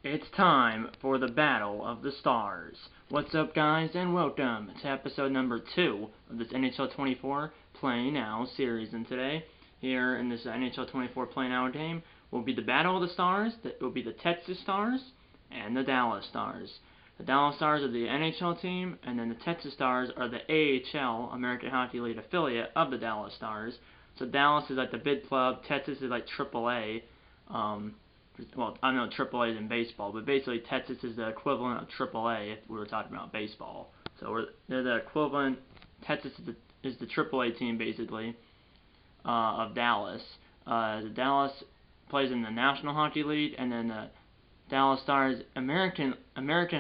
It's time for the Battle of the Stars. What's up, guys, and welcome to episode number 2 of this NHL 24 Play Now series. And today, here in this NHL 24 Play Now game, will be the Battle of the Stars. That will be the Texas Stars and the Dallas Stars. The Dallas Stars are the NHL team, and then the Texas Stars are the AHL, American Hockey League affiliate of the Dallas Stars. So Dallas is like the big club, Texas is like AAA. Well, I know AAA is in baseball, but basically Texas is the equivalent of AAA if we were talking about baseball. So they're the equivalent. Texas is the AAA team basically of Dallas. The Dallas plays in the National Hockey League, and then the Dallas Stars American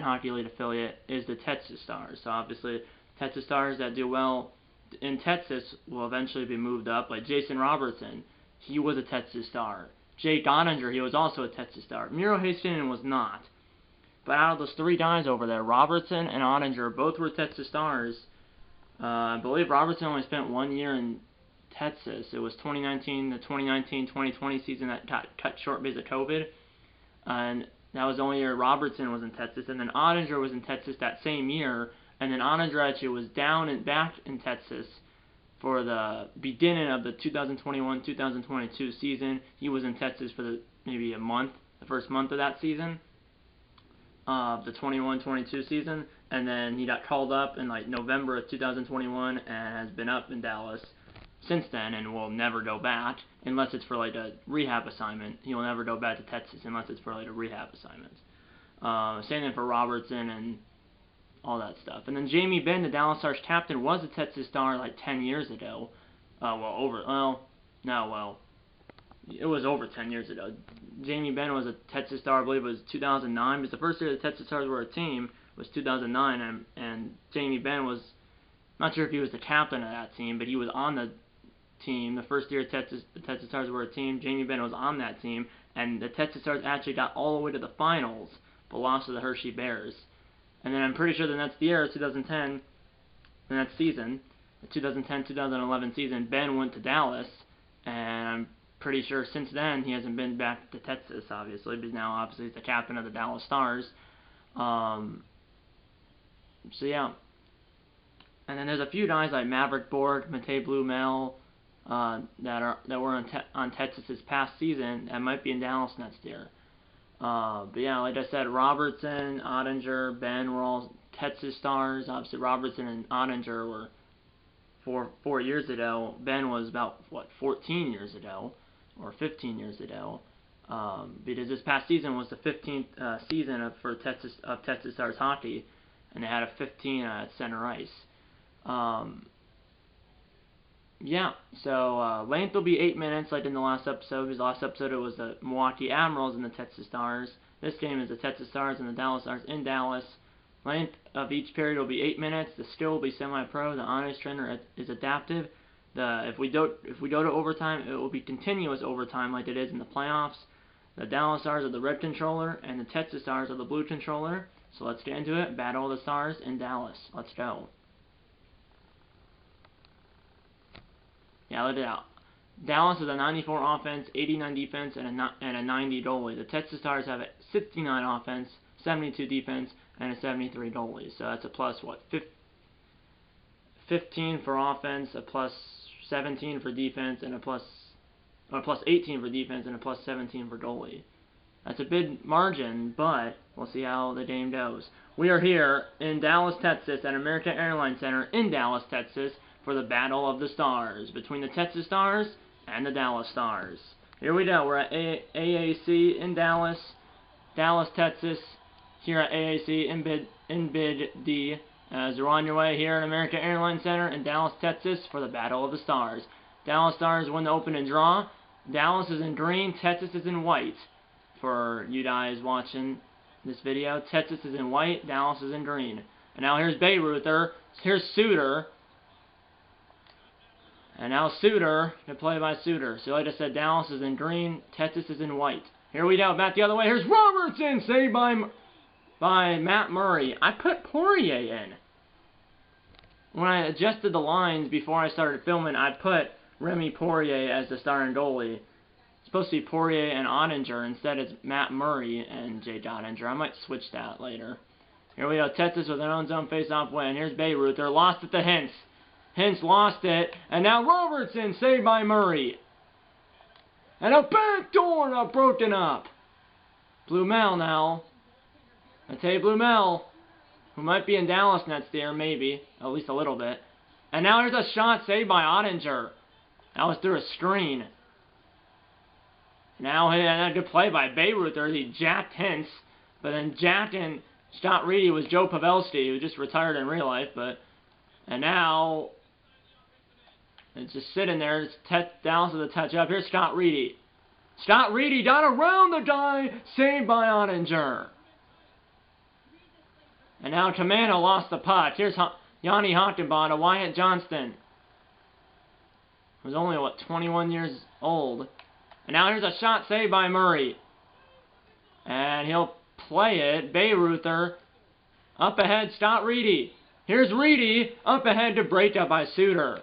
Hockey League affiliate is the Texas Stars. So obviously, Texas Stars that do well in Texas will eventually be moved up. Like Jason Robertson, he was a Texas Star. Jake Ottinger, he was also a Texas Star. Miro Heiskanen was not. But out of those three guys over there, Robertson and Ottinger both were Texas Stars. I believe Robertson only spent 1 year in Texas. It was 2019, the 2019-2020 season that got cut short because of COVID. And that was the only year Robertson was in Texas. And then Ottinger was in Texas that same year. And then Ottinger actually was down and back in Texas for the beginning of the 2021-2022 season. He was in Texas for maybe a month, the first month of that season, of the 21-22 season, and then he got called up in like November of 2021 and has been up in Dallas since then and will never go back unless it's for like a rehab assignment. He will never go back to Texas unless it's for like a rehab assignment. Same thing for Robertson and all that stuff. And then Jamie Benn, the Dallas Stars captain, was a Texas Star like 10 years ago. It was over 10 years ago. Jamie Benn was a Texas Star, I believe it was 2009, because the first year the Texas Stars were a team was 2009, and Jamie Benn was, not sure if he was the captain of that team, but he was on the team. The first year the Texas Stars were a team, Jamie Benn was on that team, and the Texas Stars actually got all the way to the finals, but lost to the Hershey Bears. And then I'm pretty sure the next year, 2010, the next season, the 2010-2011 season, Ben went to Dallas, and I'm pretty sure since then he hasn't been back to Texas, obviously, but now obviously he's the captain of the Dallas Stars. So yeah. And then there's a few guys like Maverick Borg, Matej Blumel, that were on Texas this past season that might be in Dallas next year. But yeah, like I said, Robertson, Ottinger, Ben were all Texas Stars. Obviously, Robertson and Ottinger were 4 years ago. Ben was about, 14 years ago, or 15 years ago. Because this past season was the 15th season for Texas Stars hockey, and they had a 15 at center ice. Yeah, so length will be 8 minutes like in the last episode, because the last episode it was the Milwaukee Admirals and the Texas Stars. This game is the Texas Stars and the Dallas Stars in Dallas. Length of each period will be 8 minutes. The skill will be semi-pro. The honest trainer is adaptive. If we go to overtime, it will be continuous overtime like it is in the playoffs. The Dallas Stars are the red controller, and the Texas Stars are the blue controller. So let's get into it. Battle of the Stars in Dallas. Let's go. Yeah, let it out. Dallas is a 94 offense, 89 defense, and a 90 goalie. The Texas Stars have a 69 offense, 72 defense, and a 73 goalie. So that's a plus, 15 for offense, a plus 17 for defense, and a plus 18 for defense, and a plus 17 for goalie. That's a big margin, but we'll see how the game goes. We are here in Dallas, Texas, at American Airlines Center in Dallas, Texas, for the Battle of the Stars between the Texas Stars and the Dallas Stars. Here we go. We're at AAC in Dallas, Texas. Here at AAC in Bid D. As you're on your way here at American Airlines Center in Dallas, Texas, for the Battle of the Stars. Dallas Stars win the open and draw. Dallas is in green. Texas is in white. For you guys watching this video, Texas is in white. Dallas is in green. And now here's Bayreuther. Here's Suter. And now Suter, to play by Suter. So like I said, Dallas is in green, Texas is in white. Here we go, back the other way. Here's Robertson, saved by Matt Murray. I put Poirier in. When I adjusted the lines before I started filming, I put Remy Poirier as the starting goalie. supposed to be Poirier and Ottinger. Instead, it's Matt Murray and Jake Ottinger. I might switch that later. Here we go. Texas with an own zone face-off win. Here's Bayreuther. Lost it to Hintz. Hintz lost it. And now Robertson saved by Murray. And a backdoor now broken up. Blumel now. Matej Blumel, who might be in Dallas next year, maybe. At least a little bit. And now there's a shot saved by Ottinger. That was through a screen. Now, a good play by Bayreuther. He jacked Hintz. But then jacked and shot Reedy was Joe Pavelski, who just retired in real life. And now, it's just sitting there. It's Dallas with a touch up. Here's Scott Reedy. Scott Reedy got around the guy. Saved by Ottinger. And now Tamano lost the puck. Here's Yanni Hockenbach to Wyatt Johnston, who's only, 21 years old. And now here's a shot saved by Murray. And he'll play it. Bayreuther up ahead, Scott Reedy. Here's Reedy up ahead to break up by Suter.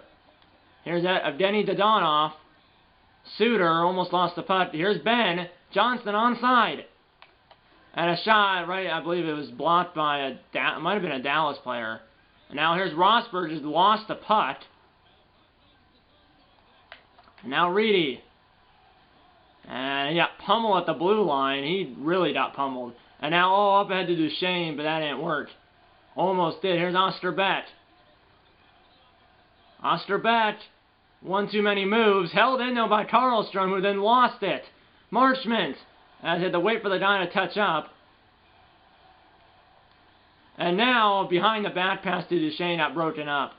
Here's Evgeny Dodonov. Suter almost lost the puck. Here's Ben. Johnston onside. And a shot, right, I believe it was blocked by it might have been a Dallas player. And now here's Rosberg, just lost the puck. And now Reedy. And he got pummeled at the blue line. He really got pummeled. And now up ahead to Duchesne, but that didn't work. Almost did. Here's Osterbett. Osterbett, one too many moves. Held in though by Karlstrom, who then lost it. Marchment, as he had to wait for the guy to touch up. And now, behind the back pass to Duchesne, got broken up.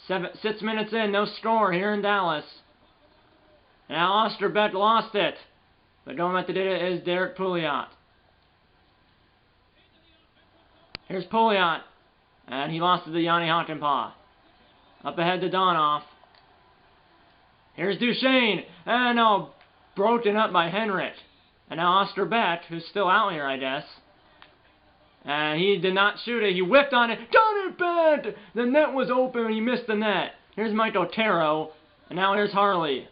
6 minutes in, no score here in Dallas. Now Osterbett lost it. But going at the data is Derek Pouliot. Here's Pouliot. And he lost it to Yanni Hockenpah. Up ahead to Donoff. Here's Duchesne. And now broken up by Henrik. And now Osterbett, who's still out here, I guess. And he did not shoot it. He whipped on it. Got it back! The net was open and he missed the net. Here's Mike Otero. And now here's Harley.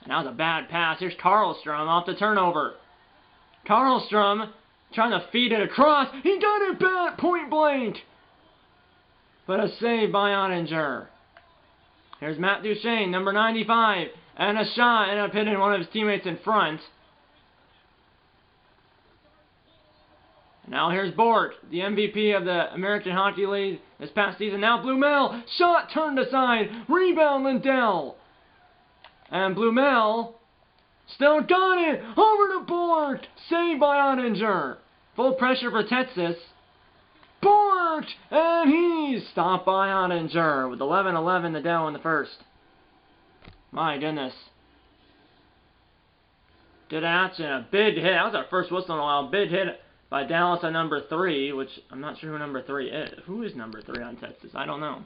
And that was a bad pass. Here's Karlstrom off the turnover. Karlstrom trying to feed it across. He got it back, point blank. But a save by Ottinger. Here's Matt Duchesne, number 95. And a shot, ended up hitting one of his teammates in front. Now here's Bort, the MVP of the American Hockey League this past season. Now Blumel, shot turned aside, rebound Lindell. And Blumel still got it, over to Bort, saved by Ottinger. Full pressure for Texas. Bort, and he's stopped by Ottinger with 11-11 to go in the first. My goodness. Good action, a big hit. That was our first whistle in a while. Big hit by Dallas on number 3, which I'm not sure who number 3 is. Who is number 3 on Texas? I don't know.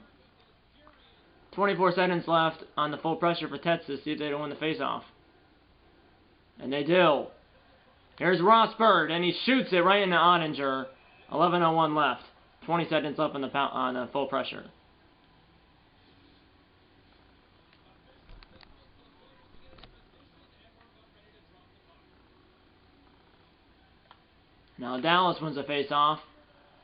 24 seconds left on the full pressure for Texas. See if they don't win the faceoff. And they do. Here's Rosberg, and he shoots it right into Ottinger. 11:01 left. 20 seconds left on the full pressure. Now Dallas wins the face-off.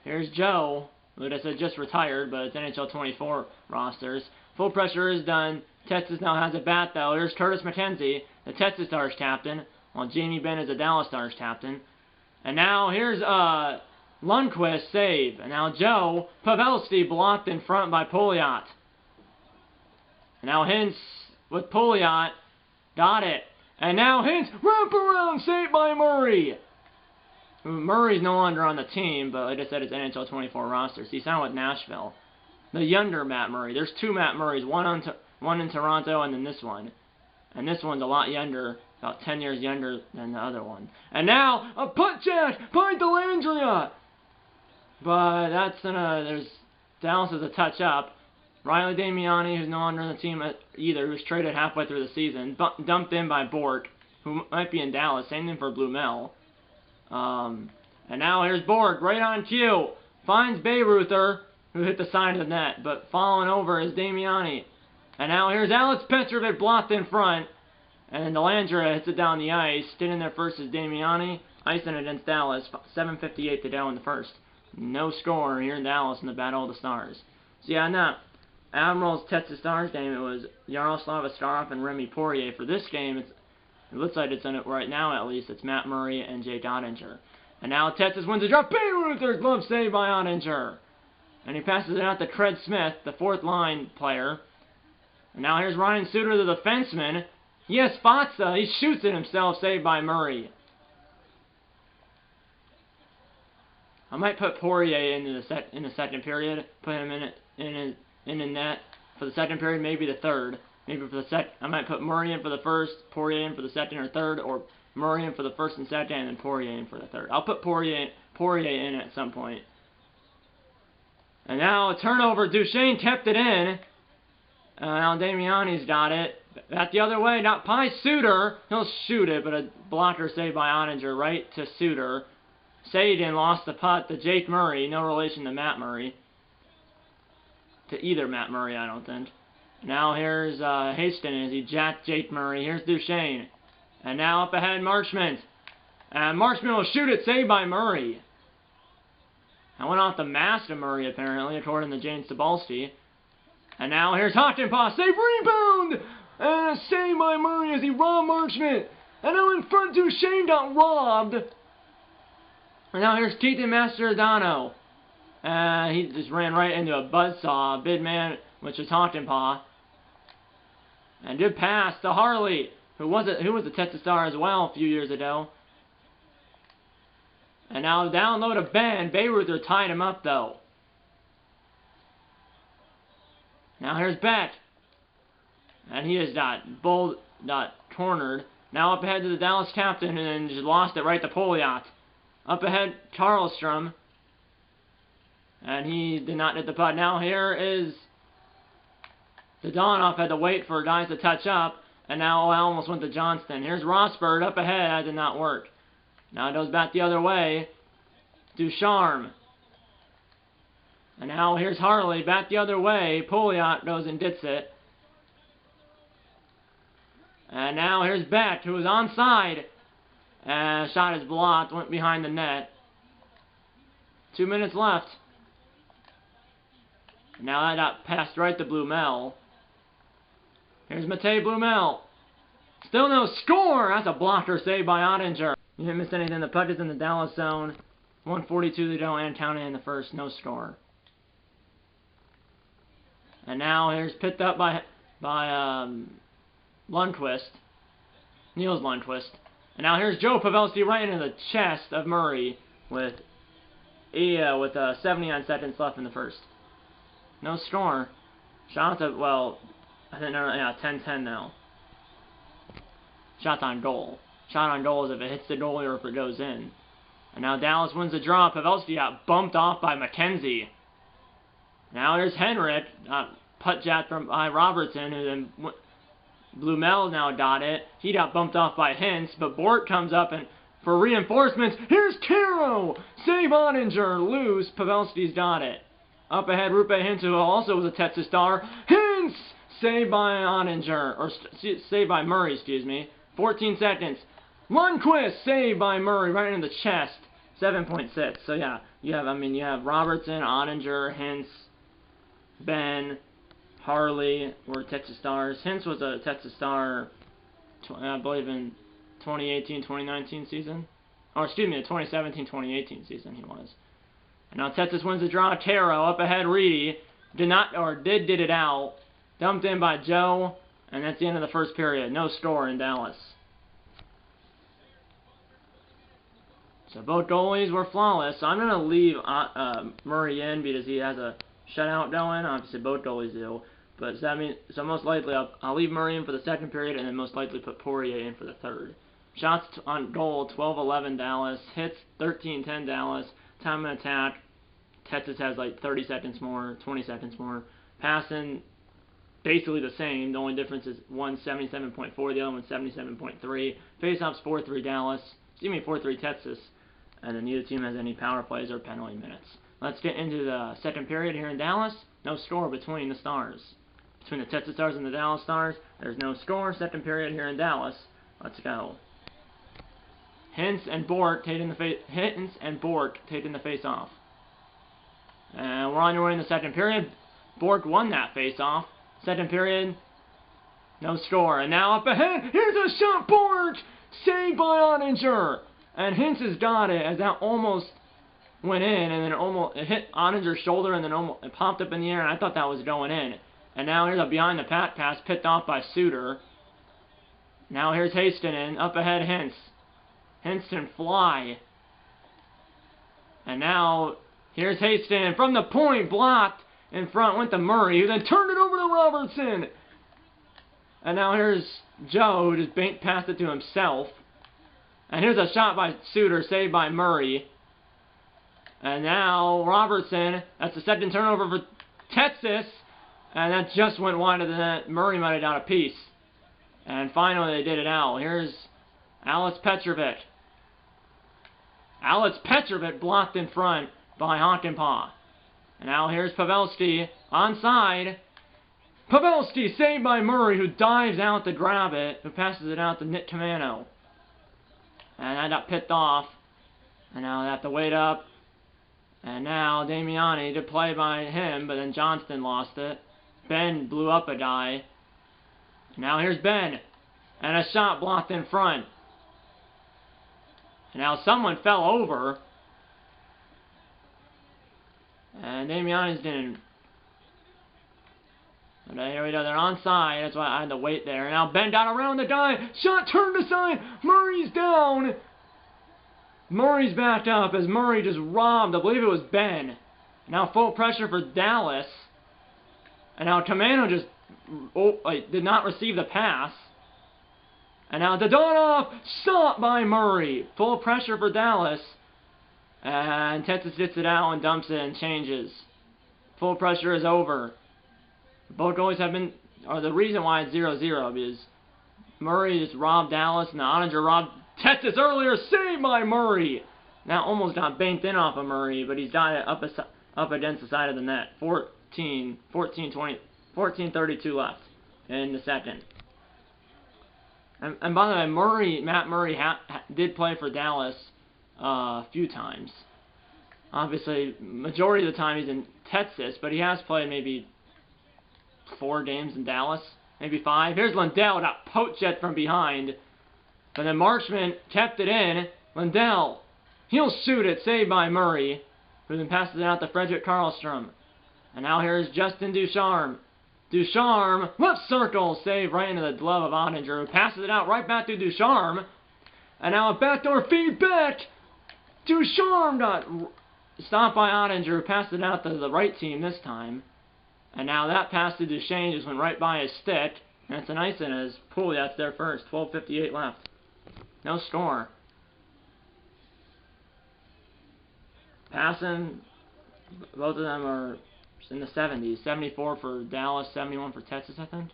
Here's Joe, who I said just retired, but it's NHL 24 rosters. Full pressure is done. Texas now has a bat, though. Here's Curtis McKenzie, the Texas Stars captain, while Jamie Benn is the Dallas Stars captain. And now here's Lundqvist save. And now Joe Pavelski blocked in front by Pouliot. And now Hintz with Pouliot. Got it. And now Hintz, wrap around, saved by Murray. Murray's no longer on the team, but like I said, it's NHL 24 rosters. He signed with Nashville. The younger Matt Murray. There's two Matt Murrays, one in Toronto and then this one. And this one's a lot younger, about 10 years younger than the other one. And now, a putt jack by Dellandrea. But that's there's Dallas is a touch up. Riley Damiani, who's no longer on the team either, who's traded halfway through the season, dumped in by Bort, who might be in Dallas. Same thing for Blumel. And now here's Borg, right on cue. Finds Bayreuther, who hit the side of the net, but falling over is Damiani. And now here's Alex Petrovic blocked in front. And Delandra hits it down the ice. Staying there first is Damiani. Icing against Dallas. 7:58 to go in the first. No score here in Dallas in the Battle of the Stars. So yeah, now Admirals Texas Stars game, it was Yaroslav Askarov and Remy Poirier. For this game, it looks like it's in it right now at least. It's Matt Murray and Jake Ottinger. And now Texas wins the draw. Bayreuther glove save by Ottinger. And he passes it out to Craig Smith, the fourth line player. And now here's Ryan Suter, the defenseman. He has Fatsa. He shoots it himself, saved by Murray. I might put Poirier in the second period. Put him in the net for the second period, maybe the third. Maybe for the I might put Murray in for the first, Poirier in for the second or third, or Murray in for the first and second, and then Poirier in for the third. I'll put Poirier in at some point. And now a turnover. Duchesne kept it in. Now Damiani's got it. Back the other way. Not by Suter. He'll shoot it, but a blocker saved by Ottinger right to Suter. Sagan lost the puck to Jake Murray. No relation to Matt Murray. To either Matt Murray, I don't think. Now here's Hastings. He jacked Jake Murray. Here's Duchesne. And now up ahead, Marchment. And Marchment will shoot it, saved by Murray. I went off the mask of Murray, apparently, according to James Cebulski. And now here's Hakanpää. Save, rebound! And a save by Murray as he robbed Marchment. And now in front, Duchesne got robbed. And now here's Keaton Mastrodano. He just ran right into a buzzsaw. Big man, which is Hakanpää. And good pass to Harley, who was a Texas Star as well a few years ago. And now down low to Ben. Bayreuther tied him up, though. Now here's Beck. And he is cornered. Now up ahead to the Dallas captain, and then just lost it right to Pouliot. Up ahead, Karlstrom. And he did not hit the puck. Now here is Dadonov. Had to wait for guys to touch up. And now I almost went to Johnston. Here's Rosberg up ahead. That did not work. Now it goes back the other way. Ducharme. And now here's Harley back the other way. Pouliot goes and gets it. And now here's Beck, who was onside. And shot is blocked. Went behind the net. 2 minutes left. Now that got passed right to Blumel. Here's Matej Blumel. Still no score. That's a blocker saved by Ottinger. You didn't miss anything. The puck is in the Dallas zone. 1:42 to go and counting in the first. No score. And now here's picked up by Lundqvist. Niels Lundqvist. And now here's Joe Pavelski right into the chest of Murray with 79 seconds left in the first. No score. Shots at, well, I think, yeah, 10-10 now. Shots on goal. Shot on goal is if it hits the goalie or if it goes in. And now Dallas wins the draw. Pavelski got bumped off by McKenzie. Now there's Henrik. Putt jack from Robertson, who then Blumel now got it. He got bumped off by Hintz, but Bort comes up and for reinforcements. Here's Caro! Save Ottinger. Loose. Pavelski's got it. Up ahead, Rupe Hintz, who also was a Texas Star. Hintz! Saved by Ottinger. Or saved by Murray, excuse me. 14 seconds. Lundqvist saved by Murray right in the chest. 7.6. So yeah, you have Robertson, Ottinger, Hintz, Ben, Harley were Texas Stars. Hintz was a Texas Star, I believe in 2018-2019 season. Or excuse me, the 2017-2018 season he was. And now Texas wins the draw. Caro up ahead. Reedy did get it out. Dumped in by Joe, and that's the end of the first period. No score in Dallas. So both goalies were flawless. So I'm going to leave Murray in because he has a shutout going. Obviously both goalies do. But does that mean, so most likely I'll leave Murray in for the second period and then most likely put Poirier in for the third. Shots on goal, 12-11 Dallas. Hits, 13-10 Dallas. Time of attack, Texas has like 30 seconds more, 20 seconds more. Passing, basically the same. The only difference is one 77.4, the other one 77.3. Faceoffs 4-3 Dallas. Excuse me, 4-3 Texas. And then neither team has any power plays or penalty minutes. Let's get into the second period here in Dallas. No score between the Stars. between the Texas Stars and the Dallas Stars. There's no score. Second period here in Dallas. Let's go. Hintz and Bork taking the face-off. And we're on your way in the second period. Bork won that face-off. Second period, no score. And now up ahead, here's a shot, Bork! Saved by Ottinger! And Hintz has got it, as that almost went in, and then it hit Ottinger's shoulder, and then it popped up in the air, and I thought that was going in. And now here's a behind-the-pack pass, picked off by Suter. Now here's Hastenin, up ahead Hintz. Hintz can fly. And now, here's Hastenin from the point, blocked. In front went to Murray, who then turned it over to Robertson. And now here's Joe, who just passed it to himself. And here's a shot by Suter, saved by Murray. And now Robertson, that's the second turnover for Texas. And that just went wide of the net. Murray might have done a piece. And finally they did it out. Here's Alex Petrovic. Alex Petrovic blocked in front by Honkenpaw. And now here's Pavelski onside. Pavelski saved by Murray, who dives out to grab it, who passes it out to Nick Camano. And that got picked off. And now they have to wait up. And now Damiani did play by him, but then Johnston lost it. Ben blew up a guy. Now here's Ben. And a shot blocked in front. And now someone fell over. And Damiani's didn't. And here we go. They're onside. That's why I had to wait there. And now Ben got around the guy. Shot turned aside. Murray's down. Murray's backed up as Murray just robbed. I believe it was Ben. Now full pressure for Dallas. And now Camano just did not receive the pass. And now Dodonov, stopped by Murray. Full pressure for Dallas. And Texas gets it out and dumps it and changes. Full pressure is over. Both goalies have been, or the reason why it's 0-0 is Murray just robbed Dallas and the Ottinger robbed Texas earlier. Saved by Murray. Now almost got banked in off of Murray, but he's got it up against the side of the net. 14-32 left in the second. And by the way, Matt Murray did play for Dallas a few times. Obviously, majority of the time he's in Texas, but he has played maybe 4 games in Dallas, maybe 5. Here's Lindell, got poached it from behind. But then Marchment kept it in. Lindell, he'll shoot it, saved by Murray, who then passes it out to Frederick Karlstrom. And now here's Justin Ducharme. Ducharme, left circle, save right into the glove of Ottinger, who passes it out right back to Ducharme. And now a backdoor feed back. Ducharme got stopped by Ottinger, who passed it out to the right team this time. And now that pass to Duchesne just went right by his stick. And it's an icing as Pouliot's there first. 12:58 left. No score. Passing, both of them are in the 70s. 74 for Dallas, 71 for Texas, I think.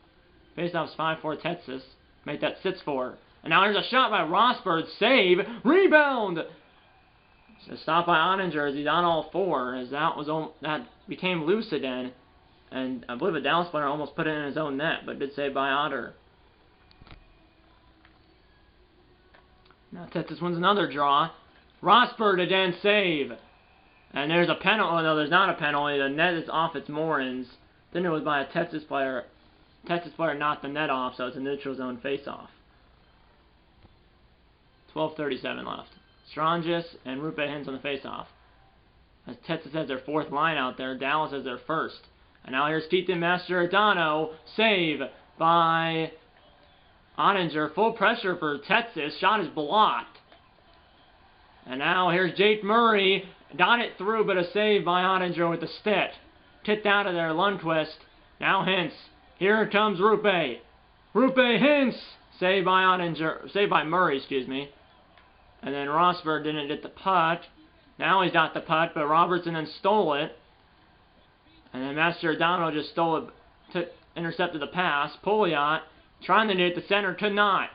Faceoff's 5-4 Texas. Make that 6-4. And now here's a shot by Rosberg. Save. Rebound. So stop by Ottinger as he's on all 4. As that became loose again. And I believe a Dallas player almost put it in his own net, but did save by Otter. Now Texas wins another draw. Rosberg again save. And there's a penalty. Oh, no, there's not a penalty. The net is off its moorings. Then it was by a Texas player. Texas player knocked the net off, so it's a neutral zone face-off. 12:37 left. Strangis and Rupe Hintz on the face-off. As Texas has their 4th line out there, Dallas has their 1st. And now here's Keaton Mastriadano. Save by Ottinger. Full pressure for Texas. Shot is blocked. And now here's Jake Murray. Got it through, but a save by Ottinger with the stick. Kicked out of there, Lundqvist. Now Hintz. Here comes Rupe. Rupe Hintz. Saved by Ottinger. Saved by Murray, excuse me. And then Rosberg didn't get the puck. Now he's got the puck, but Robertson then stole it. And then Mastriadano just stole it, intercepted the pass. Pouliot trying to get the center, could not.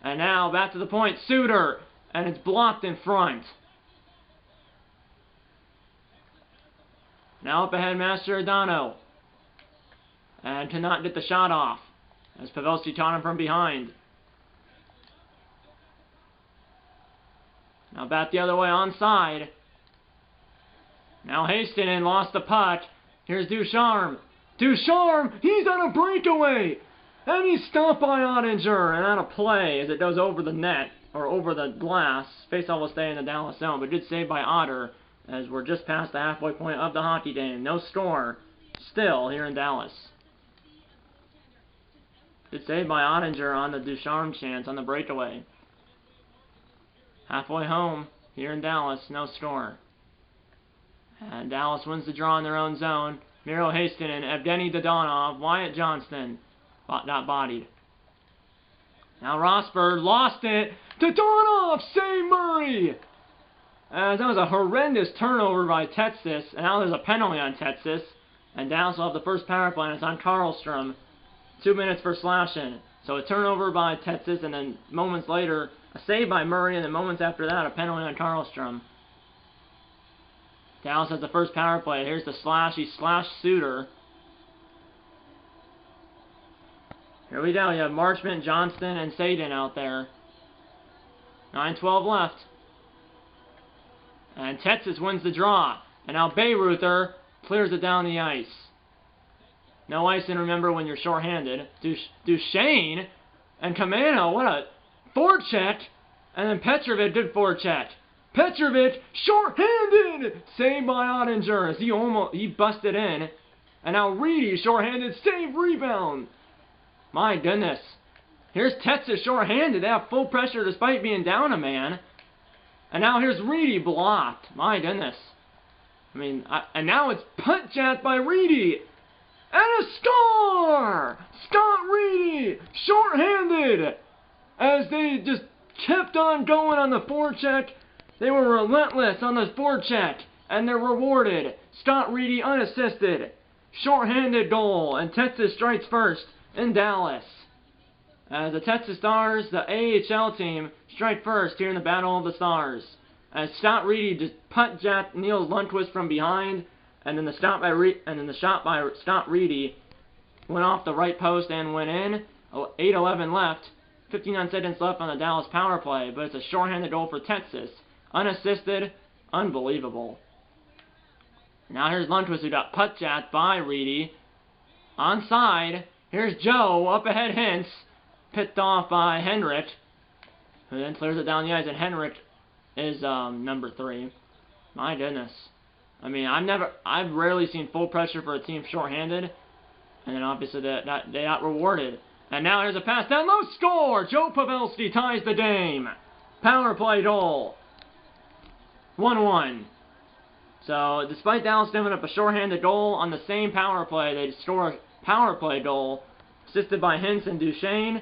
And now back to the point, Suter. And it's blocked in front. Now up ahead, Mastriadano. and to not get the shot off, as Pavelski caught him from behind. Now back the other way onside. Now Hastinen lost the puck. Here's Ducharme. Ducharme, he's on a breakaway! And he's stopped by Ottinger and out of play as it goes over the net, or over the glass. Faceoff will stay in the Dallas zone, but good save by Otter as we're just past the halfway point of the hockey game. No score still here in Dallas. Good save by Ottinger on the Ducharme chance on the breakaway. Halfway home here in Dallas, no score. And Dallas wins the draw in their own zone. Miro Hastinen, Evgeny Dodonov, Wyatt Johnston, not bodied. Now Rosberg lost it. Dodonov, save Murray! That was a horrendous turnover by Tetsis, and now there's a penalty on Tetsis. And Dallas will have the first power play, and it's on Karlstrom. 2 minutes for slashing. So a turnover by Tetsis, and then moments later, a save by Murray, and then moments after that, a penalty on Karlstrom. Dallas has the first power play. Here's the slash. He slashed Suter. Here we go. You have Marchment, Johnston, and Sadin out there. 9:12 left. And Tetsis wins the draw. And now Bayreuther clears it down the ice. No icing, remember, when you're shorthanded. Duchesne and Kamano, what a forecheck. And then Petrovic, good forecheck. Petrovic, shorthanded! Saved by Ottinger as he busted in. And now Reedy, shorthanded, save, rebound. My goodness. Here's Tetsis shorthanded. They have full pressure despite being down a man. And now here's Reedy blocked. My goodness. I mean, and now it's punt jacked by Reedy. And a score! Scott Reedy, shorthanded. As they just kept on going on the forecheck. They were relentless on the forecheck. And they're rewarded. Scott Reedy unassisted. Shorthanded goal. And Tetsis strikes first in Dallas. As the Texas Stars, the AHL team, strike first here in the Battle of the Stars. As Scott Reedy just punt jacked Niels Lundqvist from behind, and then the shot by Scott Reedy went off the right post and went in. 8:11 left, 59 seconds left on the Dallas power play, but it's a shorthanded goal for Texas, unassisted, unbelievable. Now here's Lundqvist, who got punt jacked by Reedy. Onside. Here's Joe, up ahead Hintz, picked off by Henrik, who then clears it down the ice, and Henrik is number 3. My goodness. I mean, I've rarely seen full pressure for a team shorthanded, and then obviously they got rewarded. And now here's a pass down low, score! Joe Pavelski ties the game. Power play goal. 1-1. So, despite Dallas giving up a shorthanded goal on the same power play, they score a power play goal, assisted by Hintz and Duchesne,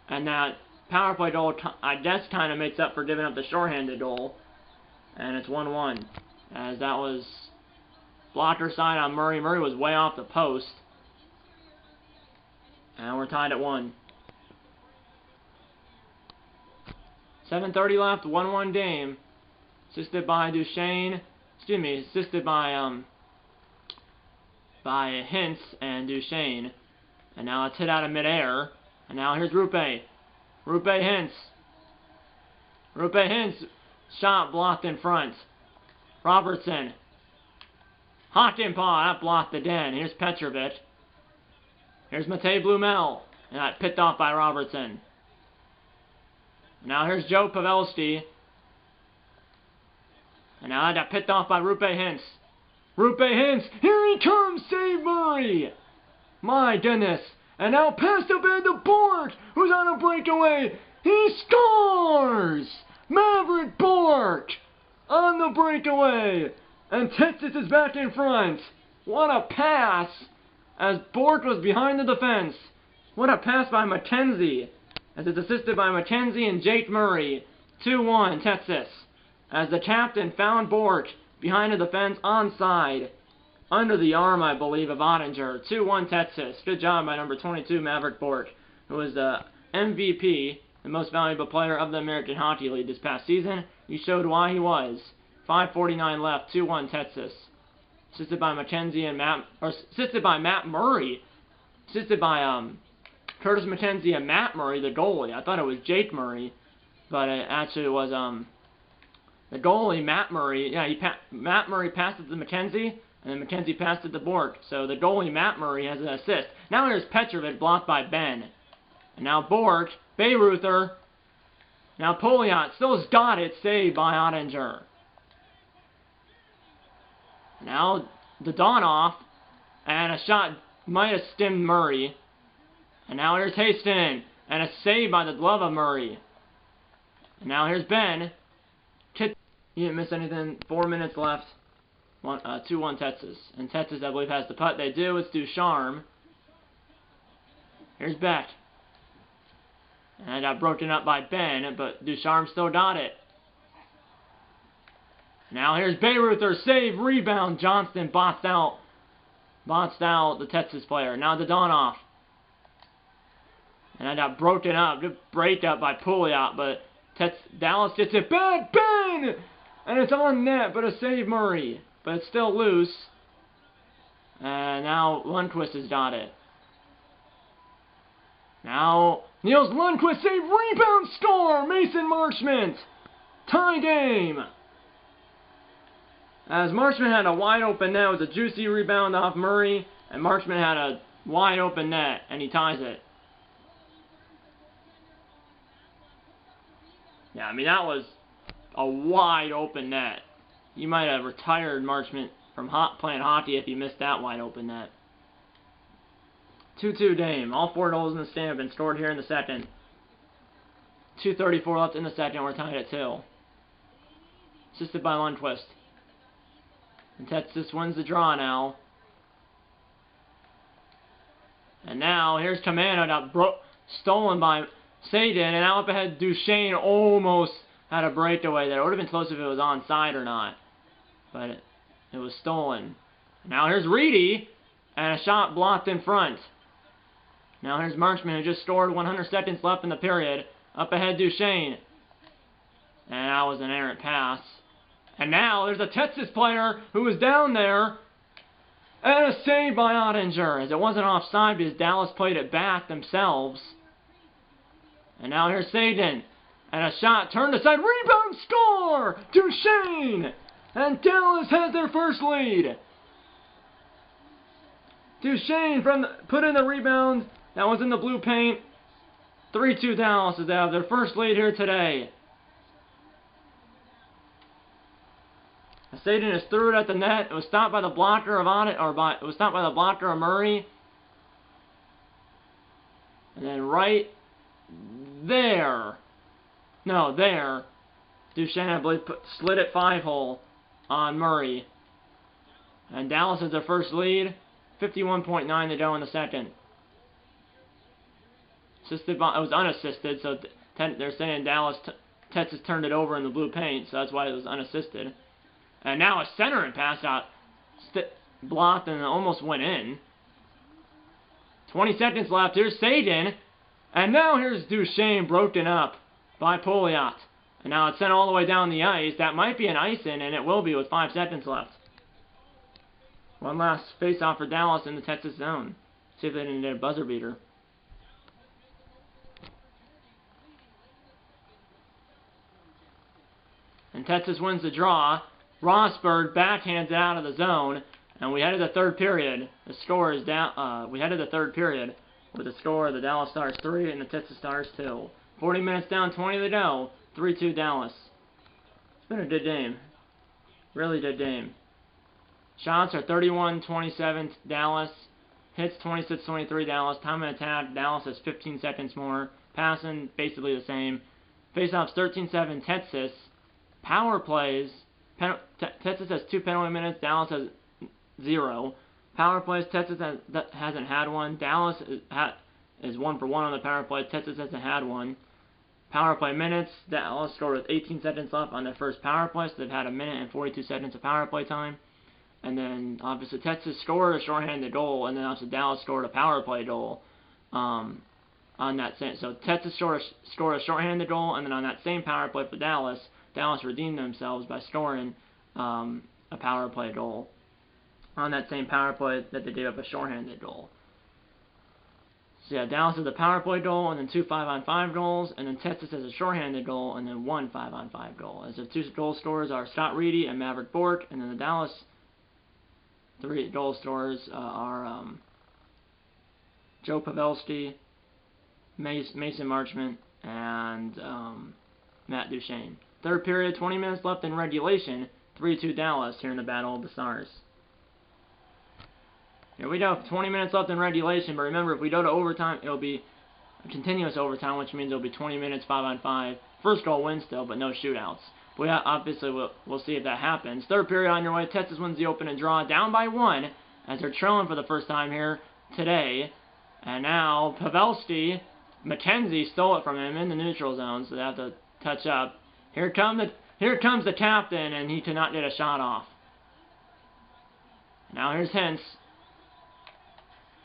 and that power play goal, I guess, kind of makes up for giving up the shorthanded goal, and it's 1-1, as that was blocker side on Murray. Murray was way off the post, and we're tied at 1. 7:30 left, 1-1 game, assisted by Duchesne, assisted by Hintz and Duchesne. And now it's hit out of midair. And now here's Rupe. Rupe Hintz. Rupe Hintz. Shot blocked in front. Robertson. Hakanpää, that blocked again. Here's Petrovic. Here's Matej Blumel. And that picked off by Robertson. Now here's Joe Pavelski. And now I got picked off by Rupe Hintz. Rupe Hintz, here he comes, save Murray! My goodness. And now pass the ball to Bork, who's on a breakaway. He scores! Maverick Bork on the breakaway. And Texas is back in front. What a pass, as Bork was behind the defense. What a pass by McKenzie, as it's assisted by McKenzie and Jake Murray. 2-1 Texas, as the captain found Bork behind the defense onside. Under the arm, I believe, of Ottinger. 2-1 Texas. Good job by number 22, Maverick Bork, who was the MVP, the most valuable player of the American Hockey League this past season. He showed why he was. 5:49 left. 2-1 Texas. Assisted by McKenzie and assisted by Matt Murray. assisted by Curtis McKenzie and Matt Murray, the goalie. I thought it was Jake Murray, but it actually was the goalie, Matt Murray. Yeah, Matt Murray passed it to McKenzie, and then McKenzie passed it to Bork. So the goalie, Matt Murray, has an assist. Now here's Petrovic, blocked by Ben. And now Bork, Bayreuther. Now Pouliot still has got it, saved by Ottinger. Now Dodonoff, and a shot might have stemmed Murray. And now here's Haston, and a save by the glove of Murray. And now here's Ben. He didn't miss anything. 4 minutes left. 2-1 Texas. And Texas, I believe, has the putt. They do. It's Ducharme. Here's Beck. And I got broken up by Ben, but Ducharme still got it. Now here's Bayreuther. Save, rebound. Johnston boxed out the Texas player. Now Dodonoff. And I got broken up. Good break up by Pouliot, but Dallas gets it back. Ben! And it's on net, but a save Murray. But it's still loose. And now Lundqvist has got it. Now Niels Lundqvist, save, rebound, score! Mason Marchment! Tie game! As Marchment had a wide open net with a juicy rebound off Murray, and Marchment had a wide open net, and he ties it. Yeah, I mean, that was a wide open net. You might have retired Marchment from playing hockey if you missed that wide open net. 2-2 game. All 4 goals in the stand have been scored here in the second. 2:34 left in the second. We're tied at 2. Assisted by Lundqvist. And Texas wins the draw now. And now here's Camano. Got stolen by Sagan. And now up ahead, Duchesne almost had a breakaway there. It would have been close if it was onside or not. But it was stolen. Now here's Reedy. And a shot blocked in front. Now here's Marchment, who just scored. 100 seconds left in the period. Up ahead, Duchesne. And that was an errant pass. And now there's a Texas player who was down there. And a save by Ottinger, as it wasn't offside because Dallas played it back themselves. And now here's Sagan. And a shot turned aside. Rebound, score! Duchesne! And Dallas has their first lead. Duchesne put in the rebound. That was in the blue paint. 3-2 Dallas as they have their first lead here today. Sagan just threw it at the net. It was stopped by the blocker of it was stopped by the blocker of Murray. And then right there. No, there. Duchesne, I believe, slid it 5-hole on Murray. And Dallas has their first lead. 51.9 to go in the second. Assisted by, it was unassisted, so they're saying Texas turned it over in the blue paint, so that's why it was unassisted. And now a centering pass out blocked and almost went in. 20 seconds left. Here's Sagan. And now here's Duchesne broken up by Pouliot. And now it's sent all the way down the ice. That might be an ice-in, and it will be with 5 seconds left. One last face-off for Dallas in the Texas zone. See if they didn't get a buzzer beater. And Texas wins the draw. Rosberg backhands it out of the zone, and we head to the third period. The score is down. We head to the third period with the score of the Dallas Stars 3 and the Texas Stars 2. 40 minutes down, 20 to go. 3-2 Dallas. It's been a good game. Really good game. Shots are 31-27 Dallas. Hits 26-23 Dallas. Time of attack, Dallas has 15 seconds more. Passing, basically the same. Faceoffs 13-7 Texas. Power plays. Texas has 2 penalty minutes. Dallas has 0. Power plays. Texas hasn't had one. Dallas is 1 for 1 on the power play. Texas hasn't had one. Power play minutes. Dallas scored with 18 seconds left on their first power play, so they've had 1 minute and 42 seconds of power play time. And then obviously Texas scored a shorthanded goal, and then also Dallas scored a power play goal on that same. So Texas scored a shorthanded goal, and then on that same power play for Dallas redeemed themselves by scoring a power play goal on that same power play that they gave up a shorthanded goal. So yeah, Dallas has a power play goal, and then 2 5-on-5 goals, and then Texas has a shorthanded goal, and then 1 5-on-5 goal. As the 2 goal scorers are Scott Reedy and Maverick Bourque, and then the Dallas 3 goal scorers are Joe Pavelski, Mason Marchment, and Matt Duchene. Third period, 20 minutes left in regulation, 3-2 Dallas here in the Battle of the Stars. Here we go, 20 minutes left in regulation, but remember, if we go to overtime, it'll be continuous overtime, which means it'll be 20 minutes, 5-on-5. First goal wins still, but no shootouts. But yeah, obviously, we'll see if that happens. Third period on your way, Texas wins the open and draw, down by 1, as they're trailing for the first time here today. And now, Pavelski, McKenzie stole it from him in the neutral zone, so they have to touch up. Here comes the captain, and he cannot get a shot off. Now here's Hintz.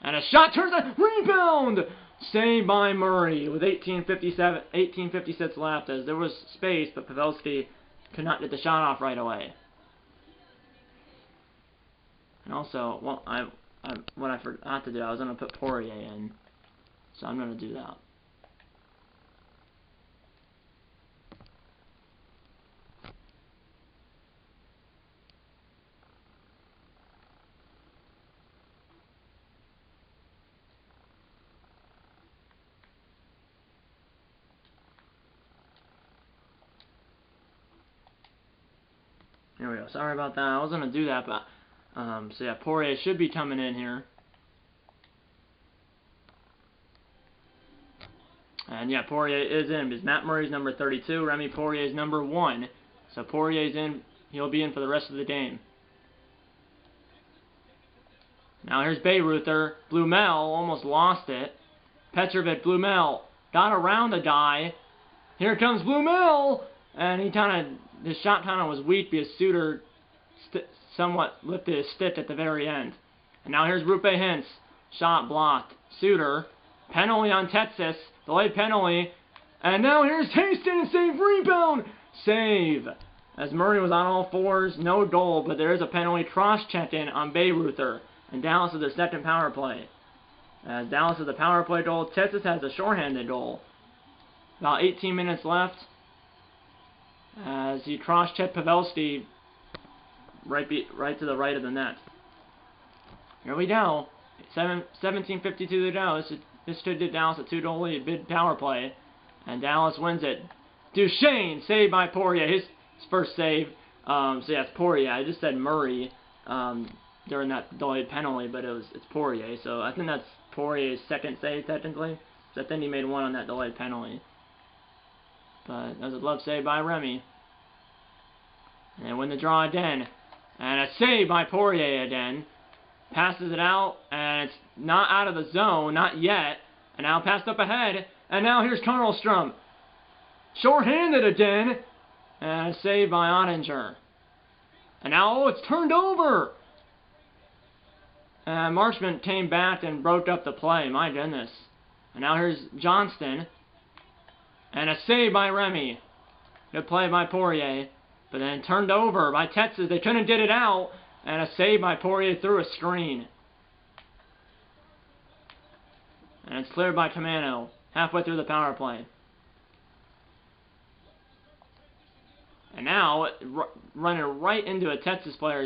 And a shot turns a rebound! Saved by Murray with 18:56 left, as there was space, but Pavelski could not get the shot off right away. And also, well, what I forgot to do, I was going to put Poirier in, so I'm going to do that. Here we go. Sorry about that. I was going to do that, but so yeah, Poirier should be coming in here. And yeah, Poirier is in because Matt Murray's number 32, Remy Poirier's number 1. So Poirier's in. He'll be in for the rest of the game. Now here's Bayreuther. Blumel almost lost it. Petrovic, Blumel got around the guy. Here comes Blumel, and his shot kind of was weak because Suter somewhat lifted his stick at the very end. And now here's Rupe Hintz. Shot blocked. Suter. Penalty on Texas. Delayed penalty. And now here's Hastings. Save. Rebound. Save. As Murray was on all fours. No goal. But there is a penalty. Cross-checking on Bayreuther. And Dallas is their second power play. As Dallas has a power play goal. Texas has a shorthanded goal. About 18 minutes left. As he cross-checked Pavelski right to the right of the net. Here we go. 17:52 to go. This should give Dallas a 2-goal lead. Big power play. And Dallas wins it. Duchene, saved by Poirier. His first save. So yeah, it's Poirier. I just said Murray during that delayed penalty, but it's Poirier. So I think that's Poirier's second save, technically. So I think he made one on that delayed penalty. But that was a glove save by Remy. And they win the draw again. And a save by Poirier again. Passes it out, and it's not out of the zone, not yet. And now passed up ahead. And now here's Karlstrom. Short-handed again. And a save by Ottinger. And now, it's turned over. And Marchment came back and broke up the play. My goodness. And now here's Johnston. And a save by Remy. Good play by Poirier. But then turned over by Texas. They couldn't get it out. And a save by Poirier through a screen. And it's cleared by Camano. Halfway through the power play. And now, running right into a Texas player,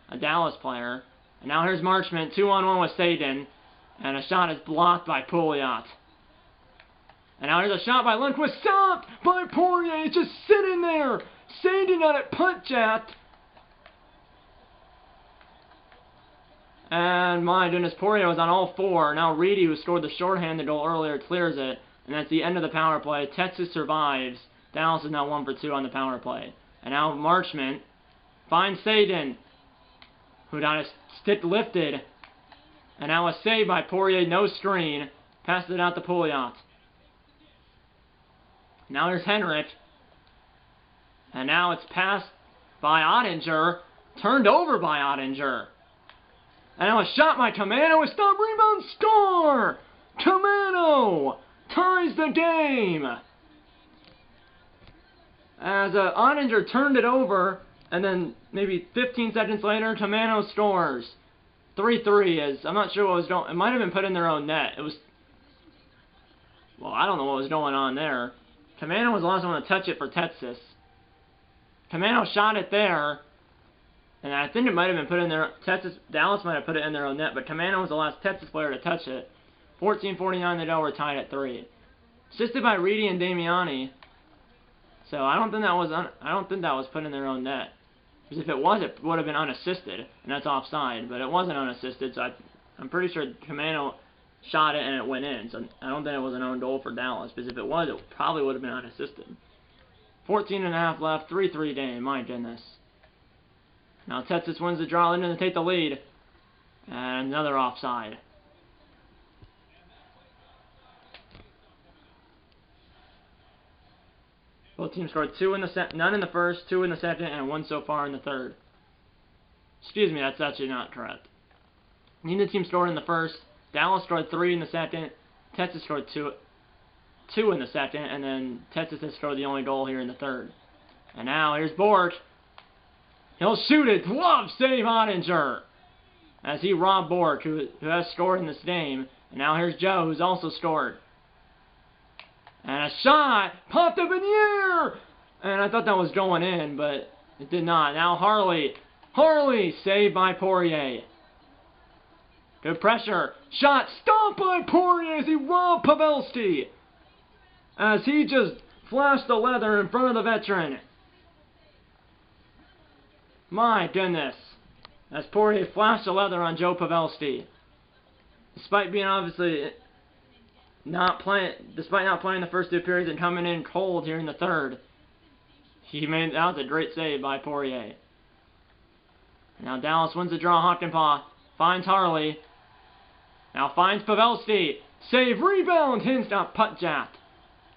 a Dallas player. And now here's Marchment. 2-on-1 with Sagan. And a shot is blocked by Pouliot. And now here's a shot by Lundqvist. Stopped by Poirier. He's just sitting there. Sagan on it. Punch at. And my goodness, Poirier was on all four. Now Reedy, who scored the shorthanded goal earlier, clears it. And that's the end of the power play. Texas survives. Dallas is now 1 for 2 on the power play. And now Marchment finds Sagan, who got his stick lifted. And now a save by Poirier, no screen. Passes it out to Pouliot. Now here's Henrik. And now it's passed by Ottinger. Turned over by Ottinger. And now a shot by Camano. A stop, rebound, score! Camano ties the game. As Ottinger turned it over, and then maybe 15 seconds later, Camano scores. 3-3 is, I'm not sure what was going, it might have been put in their own net. It was Well, I don't know what was going on there. Camano was the last one to touch it for Texas. Camano shot it there, and I think it might have been put in there. Dallas might have put it in their own net, but Camano was the last Texas player to touch it. 14:49 to go. We're tied at 3. Assisted by Reedy and Damiani. So I don't think that was put in their own net. Because if it was, it would have been unassisted, and that's offside. But it wasn't unassisted, so I'm pretty sure Camano shot it and it went in. So I don't think it was an own goal for Dallas, because if it was, it probably would have been unassisted. 14.5 left, 3-3 Dame, my goodness. Now Texas wins the draw, Linden to take the lead. And another offside. Both teams scored none in the first, 2 in the second, and 1 so far in the third. Excuse me, that's actually not correct. Neither team scored in the first. Dallas scored 3 in the second. Texas scored 2 in the second, and then Texas has scored the only goal here in the third. And now here's Bork. He'll shoot it. Glove save Ottinger. As he robbed Bork, who has scored in this game. And now here's Joe, who's also scored. And a shot! Popped up in the air! And I thought that was going in, but it did not. Now Harley. Harley! Saved by Poirier. Good pressure. Shot stopped by Poirier as he robbed Pavelski. As he just flashed the leather in front of the veteran. My goodness. As Poirier flashed the leather on Joe Pavelski. Despite being obviously not playing the first 2 periods and coming in cold here in the third, that was a great save by Poirier. Now Dallas wins the draw. Hockenpah finds Harley. Now finds Pavelski. Save, rebound. Hintz got putt jacked.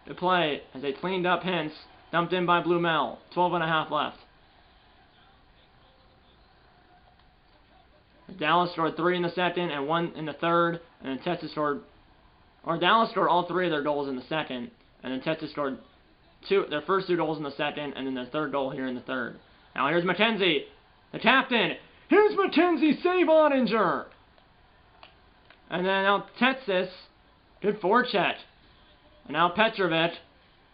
Good play as they cleaned up Hintz. Dumped in by Blumel. 12.5 left. Dallas scored 3 in the second and 1 in the third, and then Texas scored. Or Dallas scored all 3 of their goals in the second, and then Texas scored their first 2 goals in the second, and then their third goal here in the third. Now here's McKenzie, the captain. Here's McKenzie, save Ottinger. And then now Texas, good forecheck. And now Petrovic,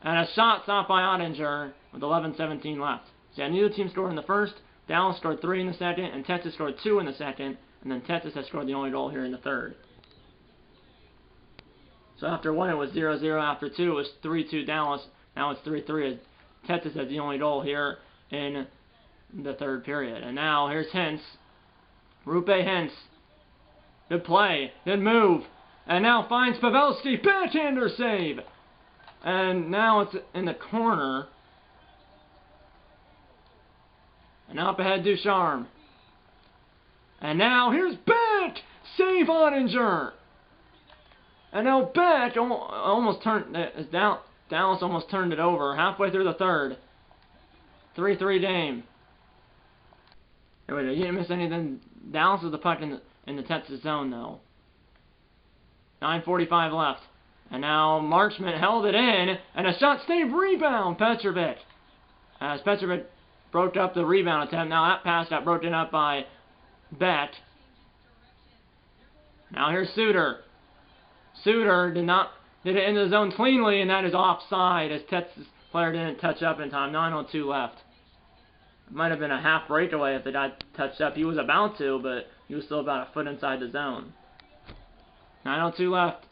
and a shot stopped by Ottinger with 11:17 left. So yeah, neither team scored in the first. Dallas scored 3 in the second, and Texas scored 2 in the second, and then Texas has scored the only goal here in the third. So after 1 it was 0-0, after 2 it was 3-2 Dallas, now it's 3-3. Texas has the only goal here in the third period. And now here's Hintz. Rupe Hintz. Good play, good move, and now finds Pavelski, backhander save! And now it's in the corner. And up ahead, Ducharme. And now here's Beck! Save Ottinger! And now Beck almost turned. Dallas almost turned it over halfway through the third. 3-3 Dame. You didn't miss anything. Dallas with the puck in the Texas zone though. 9:45 left. And now Marchment held it in, and a shot save, rebound, Petrovic. As Petrovic broke up the rebound attempt. Now that pass got broken up by Beck. Now here's Suter. Suter did it into the zone cleanly, and that is offside as Texas player didn't touch up in time. 9:02 left. It might have been a half breakaway if the guy touched up. He was about to, but he was still about a foot inside the zone. 9:02 left.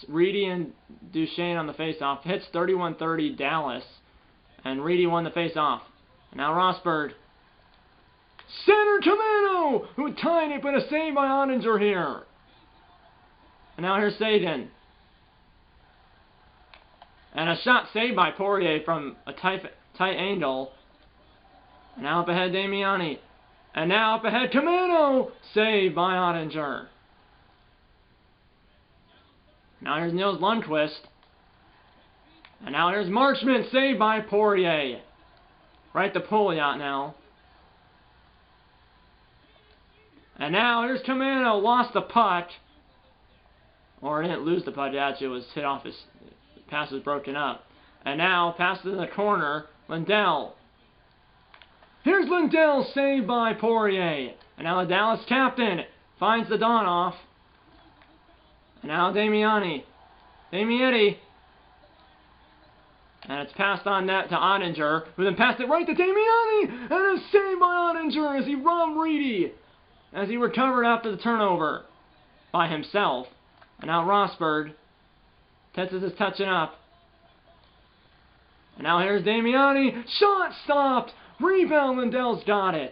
Reedy and Duchesne on the faceoff. Hits 31-30 Dallas, and Reedy won the faceoff. Now Rosberg. Center Camano, who tied it, but a save by Ottinger here. And now here's Sagan. And a shot saved by Poirier from a tight angle. And now up ahead Damiani. And now up ahead Camano. Saved by Ottinger. Now here's Nils Lundqvist. And now here's Marchment. Saved by Poirier. Right to Pouliot now. And now here's Camano. Lost the puck. Or he didn't lose the puck. Actually, it was hit off his pass was broken up. And now pass to the corner. Lindell. Here's Lindell, saved by Poirier. And now the Dallas captain finds the Donoff. And now Damiani. Damietti. And it's passed on net to Ottinger, who then passed it right to Damiani, and a save by Ottinger as he robbed Reedy, as he recovered after the turnover by himself. And now Rosberg, Tetsis is touching up. And now here's Damiani, shot stopped, rebound, Lindell's got it.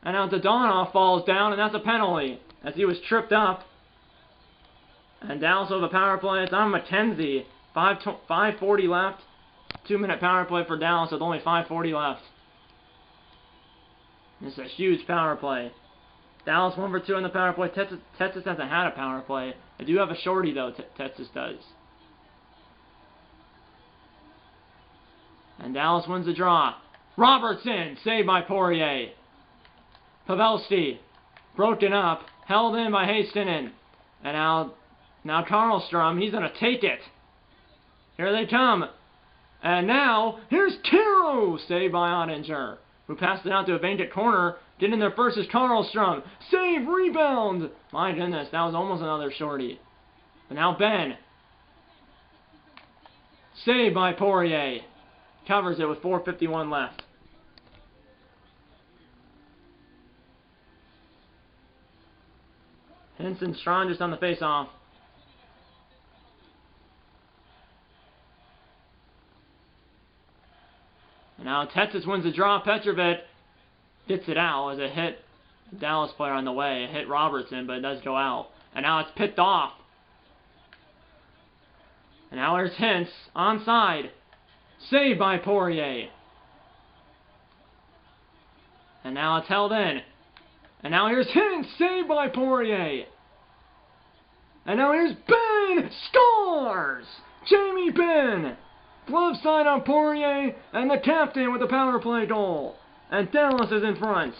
And now Dadonov falls down, and that's a penalty, as he was tripped up. And Dallas with a power play, it's on McKenzie, 5:40 left. 2-minute power play for Dallas with only 5:40 left. This is a huge power play. Dallas 1 for 2 on the power play. Texas hasn't had a power play. They do have a shorty though, Texas does. And Dallas wins the draw. Robertson, saved by Poirier. Pavelski, broken up, held in by Hastinen. And now Karlstrom, he's going to take it. Here they come. And now, here's Tiro, saved by Ottinger, who passed it out to a vacant corner. Getting in there first is Karlstrom. Save, rebound. My goodness, that was almost another shorty. But now Ben. Saved by Poirier. Covers it with 4:51 left. Henson Strong just on the face-off. And now Texas wins the draw. Petrovic gets it out as it hit the Dallas player on the way. It hit Robertson, but it does go out. And now it's picked off. And now there's Hintz onside. Saved by Poirier. And now it's held in. And now here's Hintz, saved by Poirier. And now here's Ben, scores! Jamie Benn. Glove side on Poirier, and the captain with the power play goal. And Dallas is in front.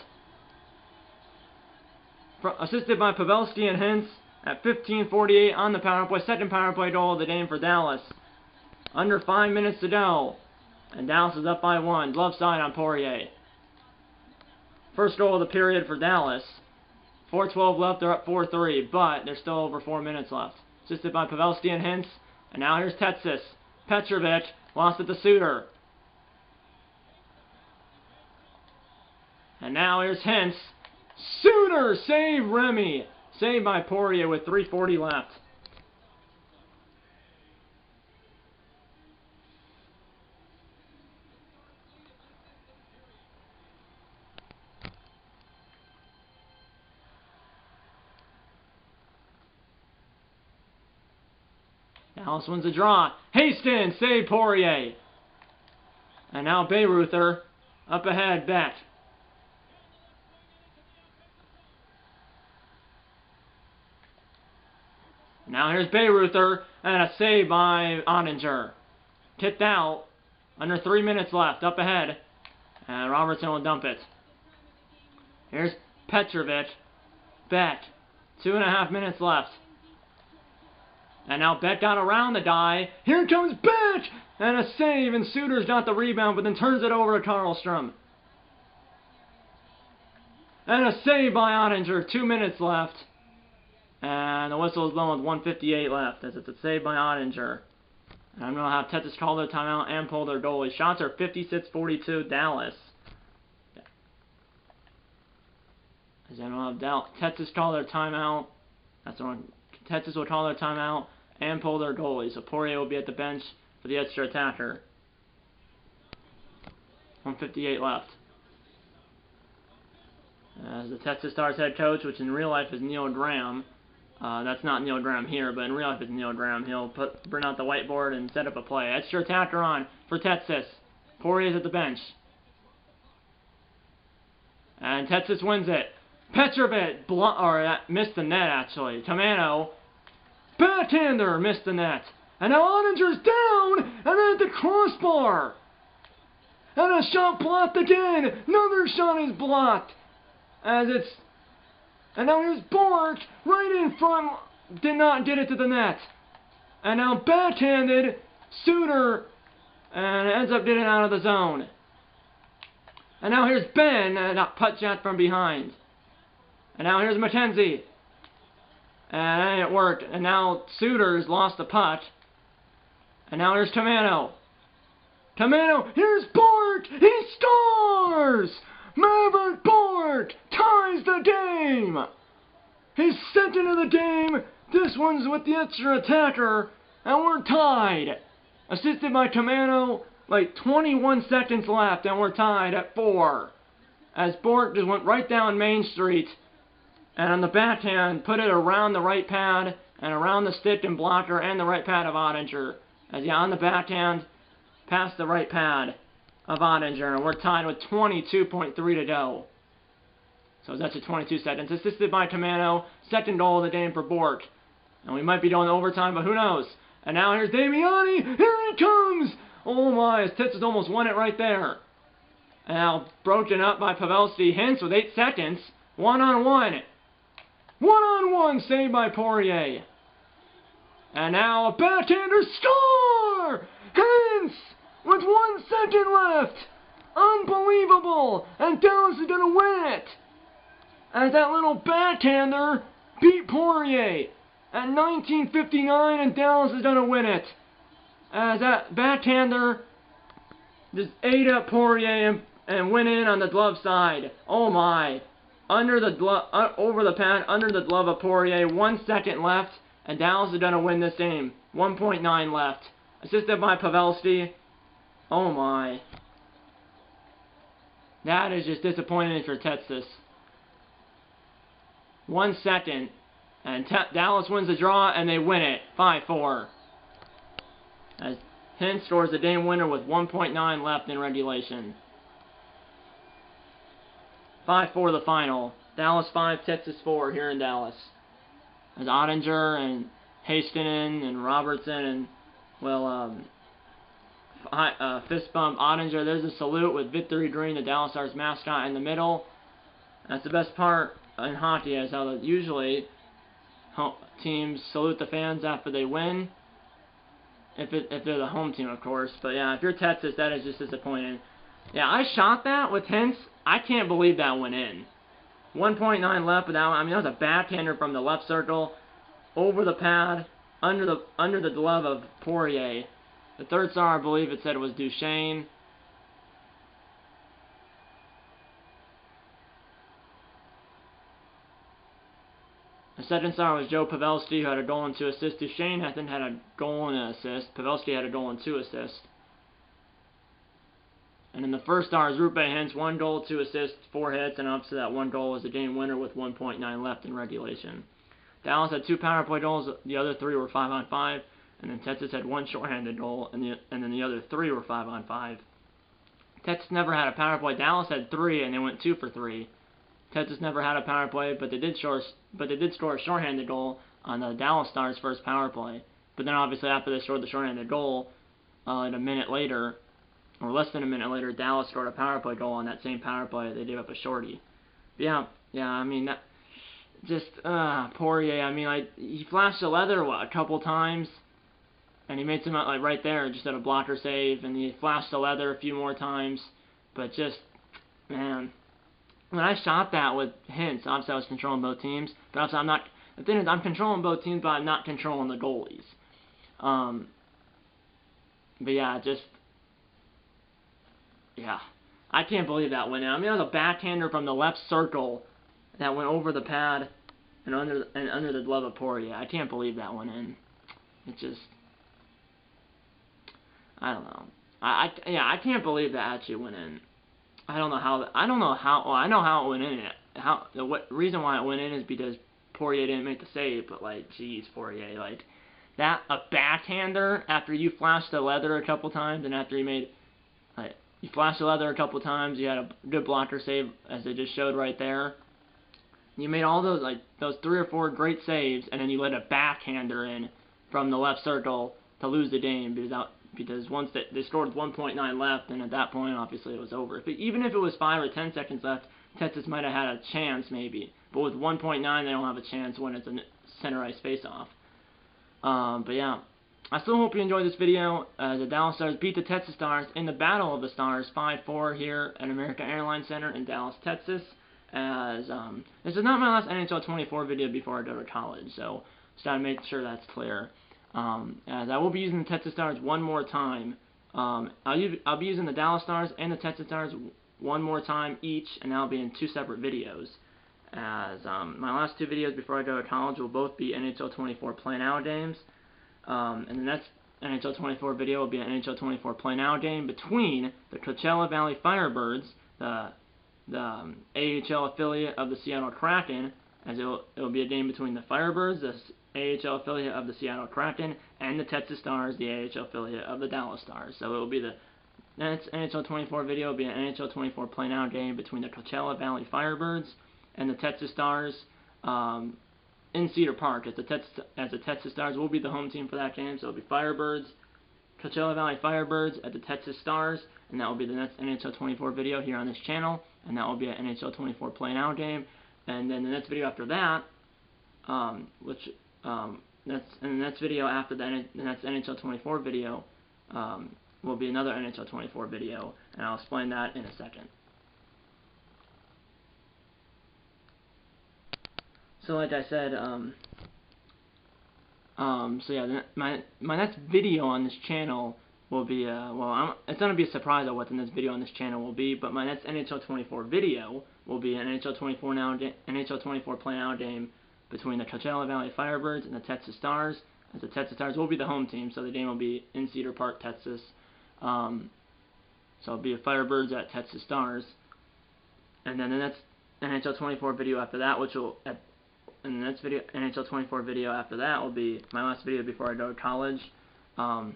Assisted by Pavelski and Hintz at 15:48 on the power play. Second power play goal of the game for Dallas. Under 5 minutes to go. And Dallas is up by 1. Glove side on Poirier. First goal of the period for Dallas. 4:12 left, they're up 4-3, but there's still over 4 minutes left. Assisted by Pavelski and Hintz. And now here's Tetsis. Petrovic lost it to Suter. And now here's Hintz. Suter, save Remy. Saved by Poirier with 3:40 left. Dallas wins the draw. Hastings, save Poirier. And now Bayreuther up ahead, Bet. Now here's Bayreuther, and a save by Ottinger. Kicked out. Under 3 minutes left, up ahead. And Robertson will dump it. Here's Petrovic. Bet. 2.5 minutes left. And now Bet got around the die. Here comes Bet! And a save, and Suter's got the rebound, but then turns it over to Karlstrom. And a save by Ottinger. 2 minutes left. And the whistle is blown with 1:58 left, as it's a save by Ottinger. And I'm going to have Texas call their timeout and pull their goalie. Shots are 56-42 Dallas. As I don't have Texas call their timeout. That's what Texas will call their timeout and pull their goalie. So Poirier will be at the bench for the extra attacker. 1:58 left. As the Texas Stars head coach, which in real life is Neil Graham. That's not Neil Graham here, but in real life it's Neil Graham. He'll bring out the whiteboard and set up a play. Extra attacker on for Texas. Poirier's at the bench. And Texas wins it. Petrovic missed the net, actually. Tomano, backhander, missed the net. And now Ottinger's down, and then at the crossbar. And a shot blocked again. Another shot is blocked. And now here's Bork, right in front, did not get it to the net. And now backhanded, Suter, and ends up getting out of the zone. And now here's Ben, and a putt shot from behind. And now here's McKenzie. And it worked. And now Suter's lost the putt. And now here's Tomano. Tomano, here's Bork! He scores! Maverick Bork ties the game! His second of the game. This one's with the extra attacker, and we're tied. Assisted by Tomano, like 21 seconds left, and we're tied at 4. As Bork just went right down Main Street, and on the backhand, put it around the right pad, and around the stick and blocker, and the right pad of Ottinger. As he on the backhand, past the right pad of Ottinger, and we're tied with 22.3 to go. So that's at 22 seconds. Assisted by Tomano, second goal of the game for Bork. And we might be going to overtime, but who knows? And now here's Damiani. Here he comes! Oh my, his Tits has almost won it right there. And now broken up by Pavelski. Hintz with 8 seconds. One-on-one. One-on-one saved by Poirier. And now a backhander score! Hintz with 1 second left. Unbelievable! And Dallas is going to win it. As that little backhander beat Poirier at 19:59, and Dallas is going to win it. As that backhander just ate up Poirier and went in on the glove side. Oh my. Under the glove, over the pad, under the glove of Poirier. 1 second left, and Dallas is going to win this game. 1.9 left. Assisted by Pavelski. Oh my. That is just disappointing for Texas. 1 second, and Dallas wins the draw, and they win it 5-4. As Hintz scores the game winner with 1.9 left in regulation. 5-4 the final. Dallas 5, Texas 4 here in Dallas. As Ottinger and Hastinen and Robertson and, well, fist bump Ottinger. There's a salute with Victory Green, the Dallas Stars mascot, in the middle. That's the best part in hockey, is how usually teams salute the fans after they win. If they're the home team, of course. But yeah, if you're Texas, that is just disappointing. Yeah, I shot that with Hintz. I can't believe that went in. 1.9 left, but that was a backhander from the left circle, over the pad, under the glove of Poirier. The third star, I believe it said it was Duchesne. The second star was Joe Pavelski, who had a goal and 2 assists. Duchesne, I think, had a goal and an assist. Pavelski had a goal and 2 assists. And then the first star is Rupe Hintz, 1 goal, 2 assists, 4 hits, and up to that 1 goal was the game winner with 1.9 left in regulation. Dallas had 2 power play goals. The other 3 were 5-on-5. And then Texas had 1 shorthanded goal, and then the other 3 were 5-on-5. Texas never had a power play. Dallas had 3, and they went 2 for 3. Texas never had a power play, but they did score a shorthanded goal on the Dallas Stars' first power play. But then obviously after they scored the shorthanded goal, a minute later, or less than a minute later, Dallas scored a power play goal on that same power play. They gave up a shorty. But yeah, I mean, that, just, Poirier, I mean, like, he flashed the leather, a couple times, and he made some, like, right there, just at a blocker save, and he flashed the leather a few more times, but just, man, when I shot that with Hintz, obviously I was controlling both teams, but obviously the thing is, I'm controlling both teams, but I'm not controlling the goalies. But yeah, I can't believe that went in. I mean, it was a backhander from the left circle that went over the pad and under the glove of Poirier. I can't believe that went in. It just, I don't know. I can't believe that actually went in. I know how it went in. The reason why it went in is because Poirier didn't make the save, but like, geez, Poirier, like, that, a backhander after you flashed the leather a couple times, and after you flashed the leather a couple times, you had a good blocker save, as they just showed right there. You made all those, like, those 3 or 4 great saves, and then you let a backhander in from the left circle to lose the game, because once they scored 1.9 left, and at that point, obviously, it was over. Even if it was 5 or 10 seconds left, Texas might have had a chance, maybe. But with 1.9, they don't have a chance when it's a center ice face-off. But yeah, I still hope you enjoyed this video. The Dallas Stars beat the Texas Stars in the Battle of the Stars 5-4 here at American Airlines Center in Dallas, Texas. As this is not my last NHL 24 video before I go to college, so just gotta make sure that's clear. As I will be using the Texas Stars one more time I'll be using the Dallas Stars and the Texas Stars one more time each, and that'll be in 2 separate videos. As my last 2 videos before I go to college will both be NHL 24 Play Now games, and the next NHL 24 video will be an NHL 24 Play Now game between the Coachella Valley Firebirds, the AHL affiliate of the Seattle Kraken, as it'll be a game between the Firebirds, the AHL affiliate of the Seattle Kraken, and the Texas Stars, the AHL affiliate of the Dallas Stars. So it will be the next NHL 24 video will be an NHL 24 Play Now game between the Coachella Valley Firebirds and the Texas Stars in Cedar Park, as the Texas Stars will be the home team for that game. So it'll be Firebirds, Coachella Valley Firebirds at the Texas Stars, and that will be the next NHL 24 video here on this channel, and that will be an NHL 24 Play Now game. And then the next video after that, the next video after the next NHL 24 video will be another NHL 24 video, and I'll explain that in a second. So like I said, so yeah, my next video on this channel will be, it's going to be a surprise of what the next video on this channel will be, but my next NHL 24 video will be an NHL 24 Play Now game between the Coachella Valley Firebirds and the Texas Stars, as the Texas Stars will be the home team, so the game will be in Cedar Park, Texas. So it'll be a Firebirds at Texas Stars, and then the next NHL 24 video after that, and the next NHL 24 video after that will be my last video before I go to college, and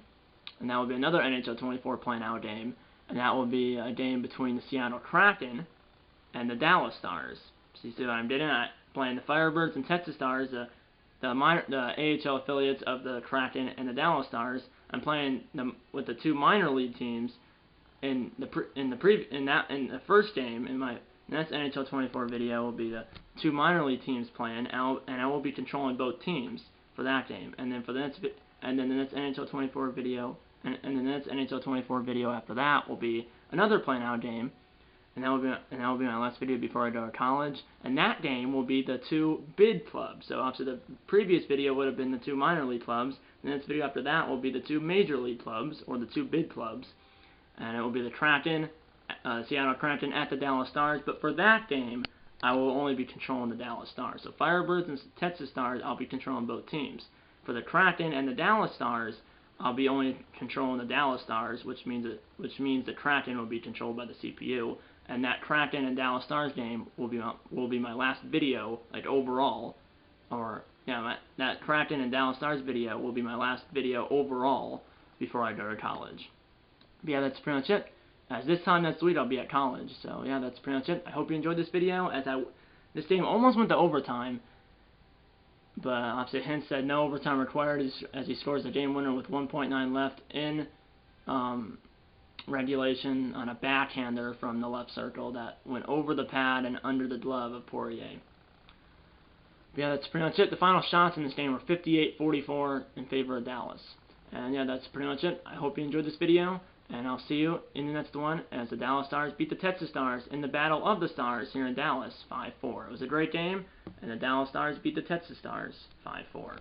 that will be another NHL 24 Play Now game, and that will be a game between the Seattle Kraken and the Dallas Stars. So you see what I'm doing? I'm playing the Firebirds and Texas Stars, the AHL affiliates of the Kraken and the Dallas Stars. I'm playing them with the 2 minor league teams in the first game. In my next NHL 24 video will be the 2 minor league teams playing, and I will be controlling both teams for that game. And then the next NHL 24 video, and the next NHL 24 video after that will be another Play Now game, and that will be my last video before I go to college. And that game will be the 2 bid clubs. So obviously the previous video would have been the 2 minor league clubs. The next video after that will be the 2 major league clubs, or the 2 bid clubs, and it will be the Kraken, Seattle Kraken at the Dallas Stars. But for that game, I will only be controlling the Dallas Stars. So Firebirds and Texas Stars, I'll be controlling both teams. For the Kraken and the Dallas Stars, I'll be only controlling the Dallas Stars, which means the Kraken will be controlled by the CPU. And that Kraken and Dallas Stars game will be my last video, like overall, that Kraken and Dallas Stars video will be my last video overall before I go to college. But yeah, that's pretty much it. As this time next week I'll be at college, so yeah, that's pretty much it. I hope you enjoyed this video. This game almost went to overtime, but obviously Hintz said no overtime required as he scores the game winner with 1.9 left in regulation on a backhander from the left circle that went over the pad and under the glove of Poirier. But yeah, that's pretty much it. The final shots in this game were 58-44 in favor of Dallas. And yeah, that's pretty much it. I hope you enjoyed this video, and I'll see you in the next one as the Dallas Stars beat the Texas Stars in the Battle of the Stars here in Dallas, 5-4. It was a great game, and the Dallas Stars beat the Texas Stars, 5-4.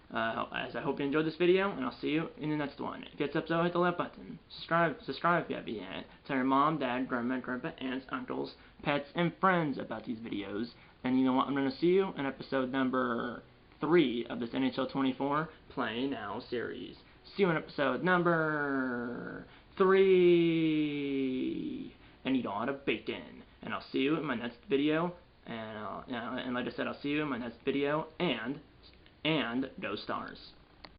As I hope you enjoyed this video, and I'll see you in the next one. If you get up, so hit the like button. Subscribe if you haven't yet. Tell your mom, dad, grandma, grandpa, aunts, uncles, pets, and friends about these videos. And you know what? I'm going to see you in episode number 3 of this NHL 24 Play Now series. See you in episode number 3. And eat a lot of bacon. And I'll see you in my next video. And like I said, I'll see you in my next video. And go Stars.